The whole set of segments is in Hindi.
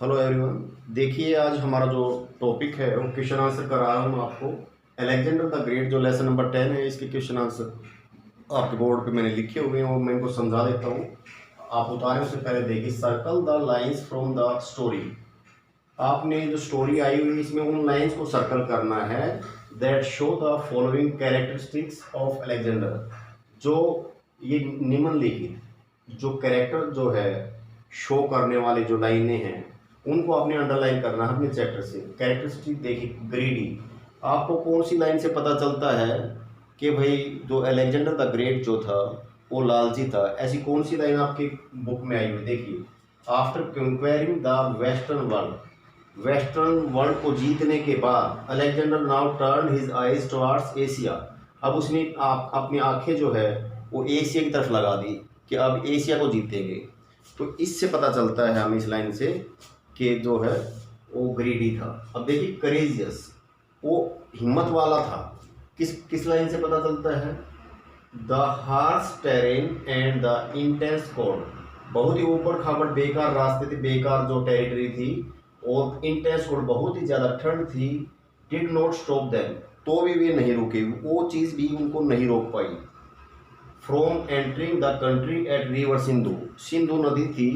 Hello everyone. देखिए आज हमारा जो टॉपिक है वो क्वेश्चन आंसर कर रहा हूँ आपको। अलेक्जेंडर द ग्रेट जो लेसन नंबर 10 है, इसके क्वेश्चन आंसर आपके बोर्ड पे मैंने लिखे हुए हैं और मैं इनको समझा देता हूँ। आप उतारें उससे पहले देखिए, circle the lines from the story. आपने जो स्टोरी आई हुई है इसमें उन लाइंस को सर्कल करना है that show the following characteristics of Alexander. जो ये निम्नलिखित जो कैरेक्टर जो है शो करने वाले जो लाइनें हैं उनको आपने अंडरलाइन करना है अपने चैप्टर से। कैरेक्टरिस्टिक देखिए, ग्रीडी। आपको कौन सी लाइन से पता चलता है कि भाई जो अलेक्जेंडर द ग्रेट जो था वो लालची था? ऐसी कौन सी लाइन आपकी बुक में आई हुई? देखिए, आफ्टर कंक्वेरिंग द वेस्टर्न वर्ल्ड को जीतने के बाद Alexander now turn his eyes towards Asia. अब उसने अपनी आंखें जो है वो एशिया की तरफ लगा दी कि अब एशिया को जीतेंगे। तो इससे पता चलता है हमें इस लाइन से कि जो है वो ग्रीडी था। अब देखिए, करेजियस, वो हिम्मत वाला था। किस किस लाइन से पता चलता है? The harsh terrain and the intense cold. बहुत ही ऊबड़ खाबड़ बेकार रास्ते थे, बेकार जो टेरिटरी थी, और इंटेंस कोल्ड बहुत ही ज़्यादा ठंड थी। डिड नॉट स्टॉप देम, तो भी वे नहीं रुके, वो चीज़ भी उनको नहीं रोक पाई। From entering the country at river Sindhu, Sindhu नदी थी,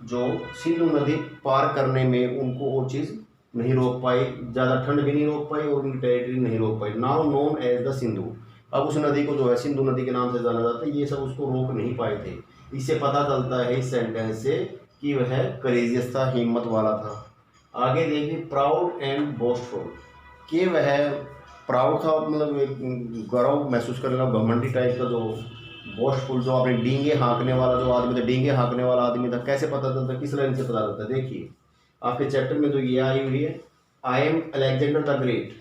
जो सिंधु नदी पार करने में उनको वो चीज़ नहीं रोक पाई, ज़्यादा ठंड भी नहीं रोक पाई और उनकी टेरिटरी नहीं रोक पाई। Now known as the Sindhu, अब उस नदी को जो है सिंधु नदी के नाम से जाना जाता है। ये सब उसको रोक नहीं पाए थे। इससे पता चलता है इस सेंटेंस से कि वह करेजियस था, हिम्मत वाला था। आगे देखिए, प्राउड एंड बोस्टफुल, कि वह प्राउड था, मतलब एक गौरव महसूस करने वाला, घमंडी टाइप का। जो बोस्टफुल, जो अपने डींगे हाँकने वाला जो आदमी था, डींगे हाँकने वाला आदमी था। कैसे पता चलता है, किस लाइन से पता चलता है? देखिए, आपके चैप्टर में जो ये आई हुई है, I am Alexander the great,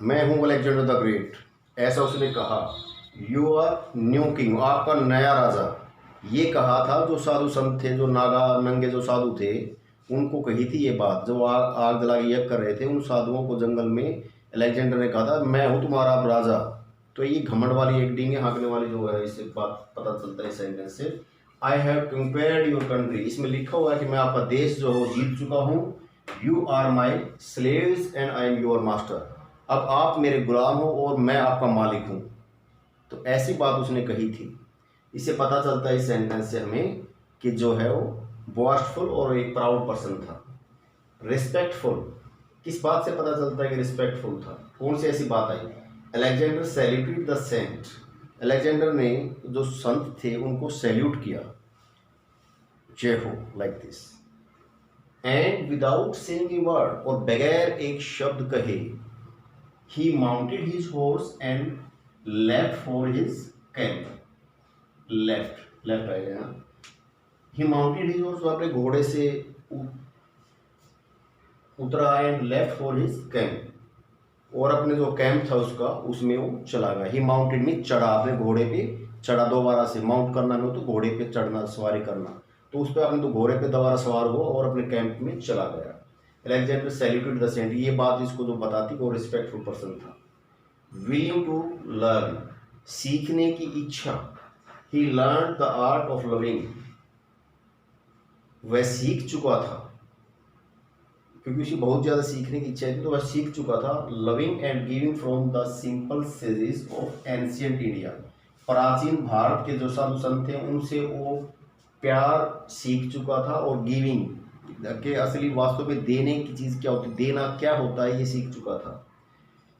मैं हूँ अलेक्जेंडर द ग्रेट, ऐसा उसने कहा। यू आर न्यू किंग, आपका नया राजा। ये कहा था जो साधु संत थे, जो नागा नंगे जो साधु थे, उनको कही थी ये बात। जो आग जला के यज्ञ कर रहे थे, उन साधुओं को जंगल में अलेक्जेंडर ने कहा था, मैं हूँ तुम्हारा अब राजा। तो ये घमंड वाली, एक डींगे हाँकने वाली जो है, इससे बात पता चलता है इस सेंटेंस से। आई हैव कंक्वेयर्ड योर कंट्री, इसमें लिखा हुआ है कि मैं आपका देश जो है जीत चुका हूँ। You are my slaves and I am your master, अब आप मेरे गुलाम हो और मैं आपका मालिक हूँ। तो ऐसी बात उसने कही थी। इससे पता चलता है इस सेंटेंस से हमें कि जो है वो बॉस्टफुल और एक प्राउड पर्सन था। रिस्पेक्टफुल, किस बात से पता चलता है कि रिस्पेक्टफुल था? कौन सी ऐसी बात आई? Alexander saluted the saint, Alexander ने जो संत थे उनको सैल्यूट किया, जय हो, like this. And without saying a word, और बगैर एक शब्द कहे, he mounted his horse and left for his camp. Left left आएगा ना। ही माउंटेड हिज हॉर्स, अपने घोड़े से उतरा, and left for his camp, और अपने जो कैंप था उसका उसमें वो चला गया। ही माउंटेड में चढ़ा, अपने घोड़े पे चढ़ा। दोबारा से माउंट करना में तो घोड़े पे चढ़ना, सवारी करना, तो उस पर अपने तो घोड़े पे दोबारा सवार हुआ और अपने कैंप में चला गया। अलेक्जेंडर सैल्यूटेड द सेंट, ये बात इसको जो बताती वो रिस्पेक्टफुल पर्सन था। विलिंग टू लर्न, सीखने की इच्छा। He learn the art of loving, वह सीख चुका था, क्योंकि उसे बहुत ज़्यादा सीखने की इच्छा थी, तो वह सीख चुका था। Loving and giving from the simple sages of ancient India, प्राचीन भारत के जो साधु संत थे उनसे वो प्यार सीख चुका था, और गिविंग के असली वास्तव में देने की चीज़ क्या होती है, देना क्या होता है, ये सीख चुका था।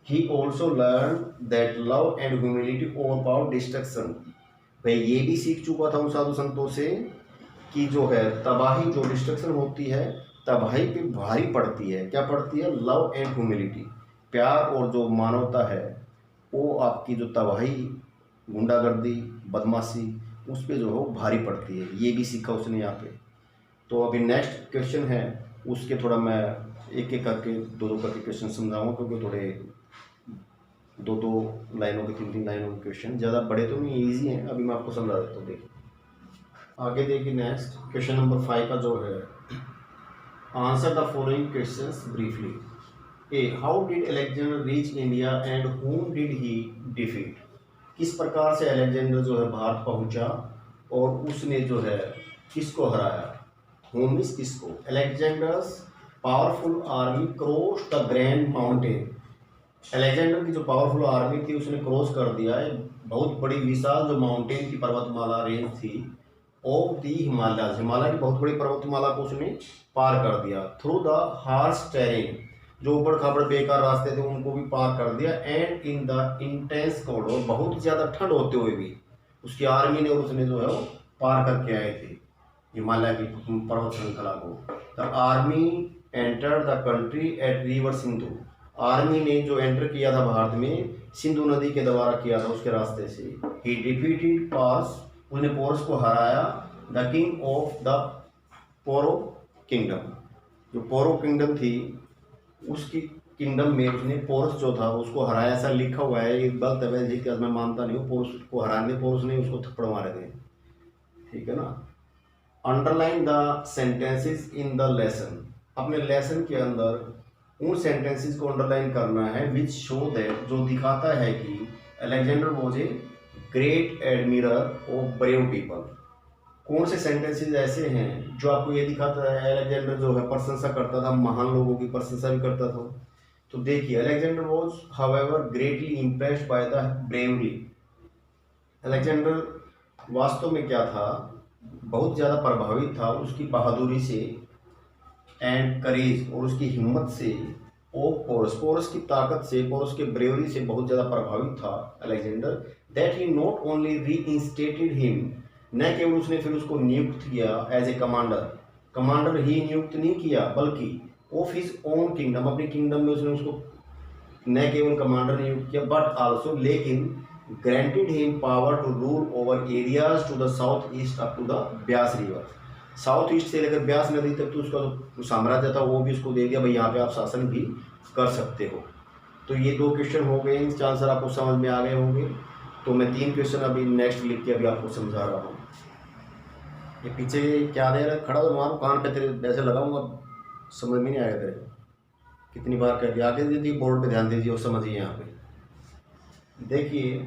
He also learn that love and humility overpower destruction, वह ये भी सीख चुका था उन साधु संतों से कि जो है तबाही, जो डिस्ट्रक्शन होती है, तबाही पे भारी पड़ती है। क्या पड़ती है? लव एंड ह्यूमिलिटी, प्यार और जो मानवता है, वो आपकी जो तबाही, गुंडागर्दी, बदमाशी, उस पर जो है वो भारी पड़ती है। ये भी सीखा उसने यहाँ पे। तो अभी नेक्स्ट क्वेश्चन है, उसके थोड़ा मैं एक एक करके, दो दो करके क्वेश्चन समझाऊंगा, क्योंकि थोड़े दो दो लाइनों के, तीन तीन लाइनों के क्वेश्चन, ज़्यादा बड़े तो नहीं, ईजी हैं। अभी मैं आपको समझा देता हूँ। देखिए आगे देखिए, नेक्स्ट क्वेश्चन नंबर 5 का जो है, answer the following questions briefly. A, how did Alexander reach India and whom did he defeat, किस प्रकार से अलेक्जेंडर जो है भारत पहुंचा और उसने जो है किसको हराया? होम मीन्स किसको? Alexander's powerful army cross the grand mountain. Alexander की जो पावरफुल आर्मी थी उसने क्रॉस कर दिया है बहुत बड़ी विशाल जो माउंटेन की पर्वतमाला रेंज थी ऑफ दी हिमालय, हिमालय की बहुत बड़ी पर्वतमाला को उसने पार कर दिया। थ्रू द हार्श टेरेन, जो ऊबड़ खाबड़ बेकार रास्ते थे उनको भी पार कर दिया। And in the intense cold, और बहुत ज़्यादा ठंड होते हुए भी उसकी आर्मी ने और उसने जो है वो पार करके आए थे हिमालय की पर्वत श्रृंखला को। The army enter the country at river Sindhu, army ने जो एंटर किया था भारत में सिंधु नदी के द्वारा किया था उसके रास्ते से। ही डिफीटेड पार्स, उसने पोरस को हराया। The king of the Puru kingdom, जो पोरो किंगडम थी उसकी किंगडम में उसने पोरस जो था उसको हराया, ऐसा लिखा हुआ है। एक गलत है वैसे कि मैं मानता नहीं हूँ, पोरस को हराने पोरस ने उसको थप्पड़ मारे थे, ठीक है ना। Underline the sentences in the lesson, अपने लेसन के अंदर उन सेंटेंसेस को अंडरलाइन करना है विच शो दैट, जो दिखाता है कि Alexander was a great admirer of brave people. कौन से सेंटेंसेस ऐसे हैं जो आपको ये दिखाता है अलेक्जेंडर जो है प्रशंसा करता था, महान लोगों की प्रशंसा भी करता था। तो देखिए Alexander was however greatly impressed by the bravery, Alexander वास्तव में क्या था, बहुत ज़्यादा प्रभावित था उसकी बहादुरी से एंड करेज, और उसकी हिम्मत से। ऑफ पोरस, पोरस की ताकत से, पोरस के ब्रेवरी से बहुत ज़्यादा प्रभावित था Alexander. That he not only reinstated him, न केवल उसने फिर उसको नियुक्त किया एज ए कमांडर, कमांडर ही नियुक्त नहीं किया बल्कि ऑफ हिज ओन किंगडम, अपनी किंगडम में उसने उसको न केवल कमांडर नियुक्त किया बट आल्सो, लेकिन granted him power to rule over areas to the south east up to the Beas river, south east से लेकर ब्यास नदी तक तो उसका जो साम्राज्य था वो भी उसको दे दिया, भाई यहाँ पे आप शासन भी कर सकते हो। तो ये 2 क्वेश्चन हो गए, इसके आंसर आपको समझ में आ गए होंगे। तो मैं 3 क्वेश्चन अभी नेक्स्ट लिख के अभी आपको समझा रहा हूँ। ये पीछे क्या दे रहा है, खड़ा तो मारो कान पे, तेरे ऐसे लगाऊंगा समझ में नहीं आएगा तेरे को, कितनी बार कह दिया। आगे दीजिए बोर्ड पे ध्यान दीजिए और समझिए। यहाँ पे देखिए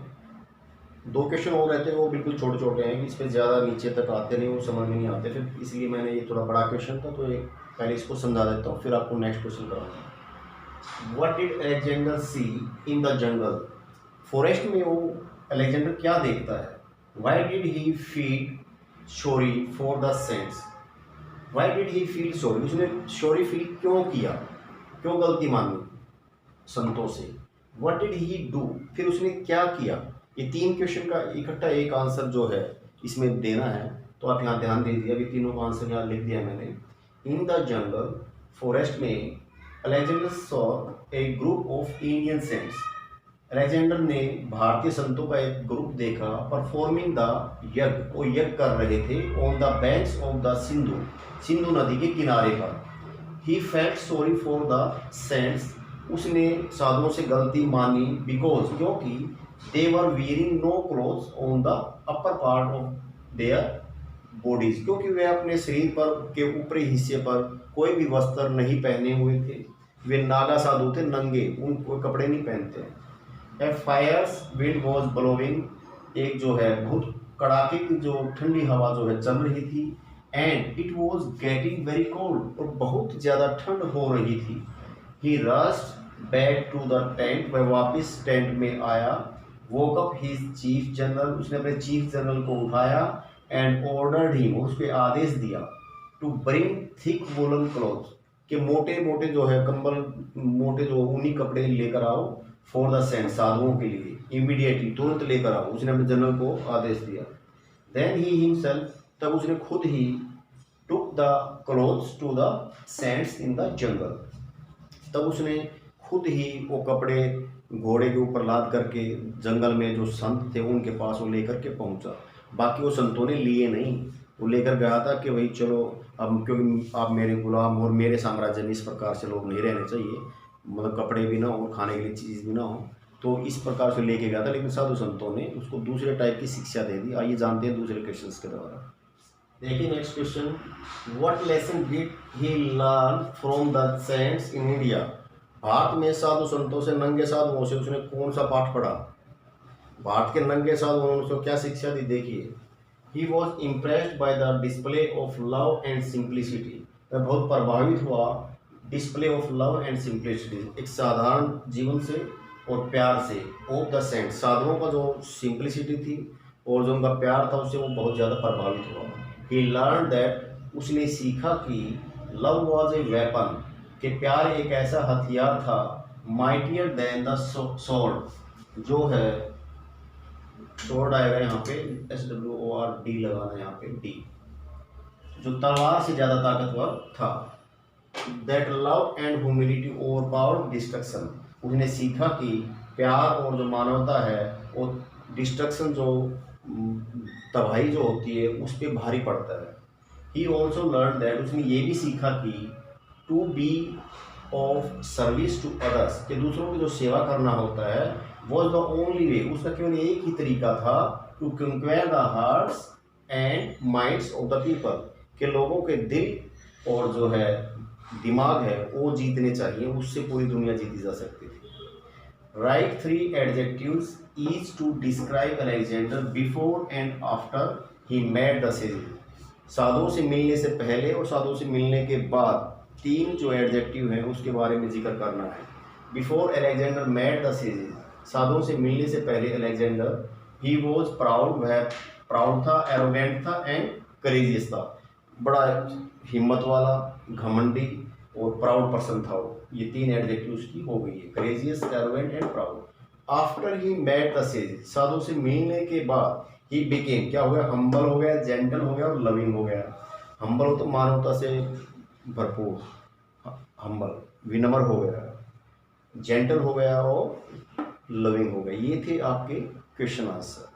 2 क्वेश्चन और रहते हैं, वो बिल्कुल छोटे छोटे हैं, इस पर ज़्यादा नीचे तक आते नहीं, वो समझ में नहीं आते, फिर इसलिए मैंने ये थोड़ा बड़ा क्वेश्चन था तो एक पहले इसको समझा देता हूँ, फिर आपको नेक्स्ट क्वेश्चन कराऊंगा। What did Alexander see in the jungle, forest में वो अलेक्जेंडर क्या देखता है। Why did he feel sorry for the saints, why did he feel sorry, उसने सॉरी फील क्यों किया, क्यों गलती मानी संतों से। व्हाट डिड ही डू, फिर उसने क्या किया। ये 3 क्वेश्चन का इकट्ठा एक आंसर जो है इसमें देना है, तो आप यहाँ ध्यान दीजिए। अभी तीनों का आंसर यहाँ लिख दिया मैंने। इन द जंगल, फॉरेस्ट में, Alexander saw a group of Indian saints, Alexander ने भारतीय संतों का एक ग्रुप देखा। परफॉर्मिंग द यज्ञ, वो यज्ञ कर रहे थे। On the banks of the Sindhu, Sindhu नदी के किनारे पर। He felt sorry for the saints, उसने साधुओं से गलती मानी। बिकॉज, क्योंकि they were wearing no clothes on the upper part of their bodies, क्योंकि वे अपने शरीर पर के ऊपरी हिस्से पर कोई भी वस्त्र नहीं पहने हुए थे। वे नागा साधु थे, नंगे, उनको कपड़े नहीं पहनते। ए फायर्स विंड वॉज ब्लोइंग, एक जो है बहुत कड़ाके की जो ठंडी हवा जो है चल रही थी। And it was getting very cold, और बहुत ज़्यादा ठंड हो रही थी। He rushed back to the tent, वह वापस टेंट में आया। Woke up his chief general, उसने अपने चीफ जनरल को उठाया। एंड ऑर्डर्ड हिम, उसके आदेश दिया। To bring thick woollen clothes, के मोटे मोटे जो है कंबल, मोटे जो ऊनी कपड़े लेकर आओ। फॉर द सेंट, साधुओं के लिए। इमीडिएटली, तुरंत लेकर आओ, उसने अपने जनरल को आदेश दिया। देन ही हिमसेल्फ, तब उसने खुद ही took the clothes to the saints in the jungle, तब उसने खुद ही वो कपड़े घोड़े के ऊपर लाद करके जंगल में जो संत थे उनके पास वो लेकर के पहुंचा। बाकी वो संतों ने लिए नहीं, वो लेकर गया था कि भाई चलो अब, क्योंकि आप मेरे गुलाम और मेरे साम्राज्य में इस प्रकार से लोग नहीं रहने चाहिए, मतलब कपड़े भी ना हो, खाने के लिए चीज़ भी ना हो, तो इस प्रकार से लेके गया था। लेकिन साधु संतों ने उसको दूसरे टाइप की शिक्षा दे दी। आइए जानते हैं दूसरे क्वेश्चन के द्वारा। देखिए next question, what lesson did he learn from the saints in India, Bharat में साधु संतों से, नंगे साधुओं से उसने कौन सा पाठ पढ़ा। भारत के नंगे साधुओं ने उसको क्या शिक्षा दी, देखिए। He was impressed by the display of love and simplicity. वह बहुत प्रभावित हुआ display of love and simplicity, एक साधारण जीवन से और प्यार से। ऑफ द सेंट, साधनों का जो सिंप्लिसिटी थी और जो उनका प्यार था उससे वो बहुत ज़्यादा प्रभावित हुआ। ही लर्न दैट, उसने सीखा कि लव वॉज ए वेपन, कि प्यार एक ऐसा हथियार था, माइटियर देन द स्वॉर्ड, जो है स्वॉर्ड आएगा यहाँ पे SWORD लगाना, यहाँ पे D, जो तलवार से ज़्यादा ताकतवर था। That love and humility over power destruction, उसने सीखा कि प्यार और जो मानवता है वो डिस्ट्रक्शन, जो तबाही जो होती है उस पर भारी पड़ता है। ही ऑल्सो लर्न दैट, उसने ये भी सीखा कि to be of service to others, कि दूसरों की जो सेवा करना होता है वॉज द ओनली वे, उसका केवल एक ही तरीका था, to conquer the hearts and minds of the people, के लोगों के दिल और जो है दिमाग है वो जीतने चाहिए, उससे पूरी दुनिया जीती जा सकती थी। Write 3 adjectives each to describe Alexander before and after he met the sages, साधुओं से मिलने से पहले और साधुओं से मिलने के बाद 3 जो एडजेक्टिव हैं उसके बारे में जिक्र करना है। Before Alexander met the sages, साधुओं से मिलने से पहले अलेक्जेंडर, ही वॉज प्राउड, वह प्राउड था, एरोगेंट था एंड करेजियस था, बड़ा हिम्मत वाला, घमंडी और प्राउड पर्सन था वो। ये 3 एडजेक्टिव उसकी हो गई है, courageous, arrogant and proud. After he met the sage, साधु से मिलने के बाद ही बिकेम, क्या हो गया, हम्बल हो गया, जेंटल हो गया और लविंग हो गया। हम्बल हो तो मानवता से भरपूर, हम्बल विनम्र हो गया, जेंटल हो गया और लविंग हो गया। ये थे आपके क्वेश्चन आंसर।